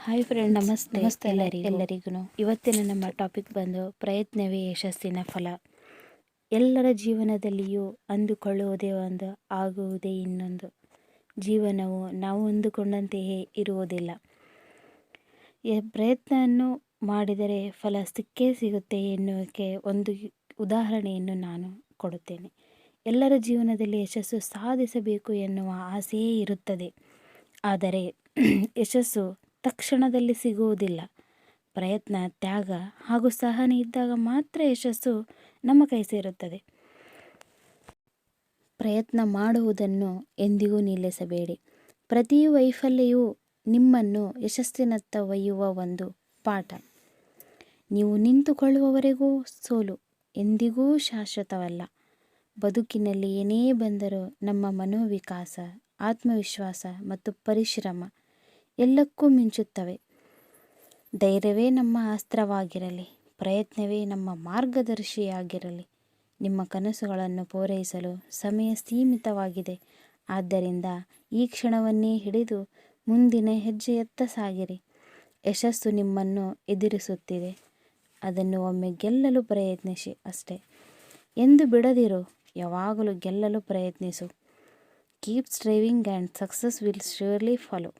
Hi friend, ನಮಸ್ತೆ ಎಲ್ಲರಿಗೂ. ಇವತ್ತಿನ ನಮ್ಮ ಟಾಪಿಕ್ ಬಂದು ಪ್ರಯತ್ನವೇ ಯಶಸ್ಸಿನ ಫಲ. ಎಲ್ಲರ ಜೀವನದಲ್ಲಿಯೂ ಅಂದುಕೊಳ್ಳುವುದೇ ಒಂದು, ಆಗುವುದೇ ಇನ್ನೊಂದು. ಜೀವನವು ನಾವು ಅಂದುಕೊಂಡಂತೆಯೇ ಇರುವುದಿಲ್ಲ. ಪ್ರಯತ್ನವನ್ನು ಮಾಡಿದರೆ ಫಲ ಸಿಕ್ಕೇ ಸಿಗುತ್ತೆ ಎನ್ನುವುದಕ್ಕೆ ಒಂದು ಉದಾಹರಣೆಯನ್ನು ನಾನು ಕೊಡುತ್ತೇನೆ. ಎಲ್ಲರ ಜೀವನದಲ್ಲಿ ಯಶಸ್ಸು ಸಾಧಿಸಬೇಕು ಎನ್ನುವ ಆಸೆಯೇ ಇರುತ್ತದೆ. ಆದರೆ ಯಶಸ್ಸು ತಕ್ಷಣದಲ್ಲಿ ಸಿಗುವುದಿಲ್ಲ. ಪ್ರಯತ್ನ, ತ್ಯಾಗ ಹಾಗೂ ಸಹನೆ ಇದ್ದಾಗ ಮಾತ್ರ ಯಶಸ್ಸು ನಮ್ಮ ಕೈ ಸೇರುತ್ತದೆ. ಪ್ರಯತ್ನ ಮಾಡುವುದನ್ನು ಎಂದಿಗೂ ನಿಲ್ಲಿಸಬೇಡಿ. ಪ್ರತಿ ವೈಫಲ್ಯವೂ ನಿಮ್ಮನ್ನು ಯಶಸ್ಸಿನತ್ತ ಒಯ್ಯುವ ಒಂದು ಪಾಠ. ನೀವು ನಿಂತುಕೊಳ್ಳುವವರೆಗೂ ಸೋಲು ಎಂದಿಗೂ ಶಾಶ್ವತವಲ್ಲ. ಬದುಕಿನಲ್ಲಿ ಏನೇ ಬಂದರೂ ನಮ್ಮ ಮನೋವಿಕಾಸ, ಆತ್ಮವಿಶ್ವಾಸ ಮತ್ತು ಪರಿಶ್ರಮ ಎಲ್ಲಕ್ಕೂ ಮಿಂಚುತ್ತವೆ. ಧೈರ್ಯವೇ ನಮ್ಮ ಅಸ್ತ್ರವಾಗಿರಲಿ, ಪ್ರಯತ್ನವೇ ನಮ್ಮ ಮಾರ್ಗದರ್ಶಿಯಾಗಿರಲಿ. ನಿಮ್ಮ ಕನಸುಗಳನ್ನು ಪೂರೈಸಲು ಸಮಯ ಸೀಮಿತವಾಗಿದೆ. ಆದ್ದರಿಂದ ಈ ಕ್ಷಣವನ್ನೇ ಹಿಡಿದು ಮುಂದಿನ ಹೆಜ್ಜೆಯತ್ತ ಸಾಗಿರಿ. ಯಶಸ್ಸು ನಿಮ್ಮನ್ನು ಎದುರಿಸುತ್ತಿದೆ. ಅದನ್ನು ಒಮ್ಮೆ ಗೆಲ್ಲಲು ಪ್ರಯತ್ನಿಸಿ ಅಷ್ಟೇ. ಎಂದು ಬಿಡದಿರು, ಯಾವಾಗಲೂ ಗೆಲ್ಲಲು ಪ್ರಯತ್ನಿಸು. Keep striving and success will surely follow.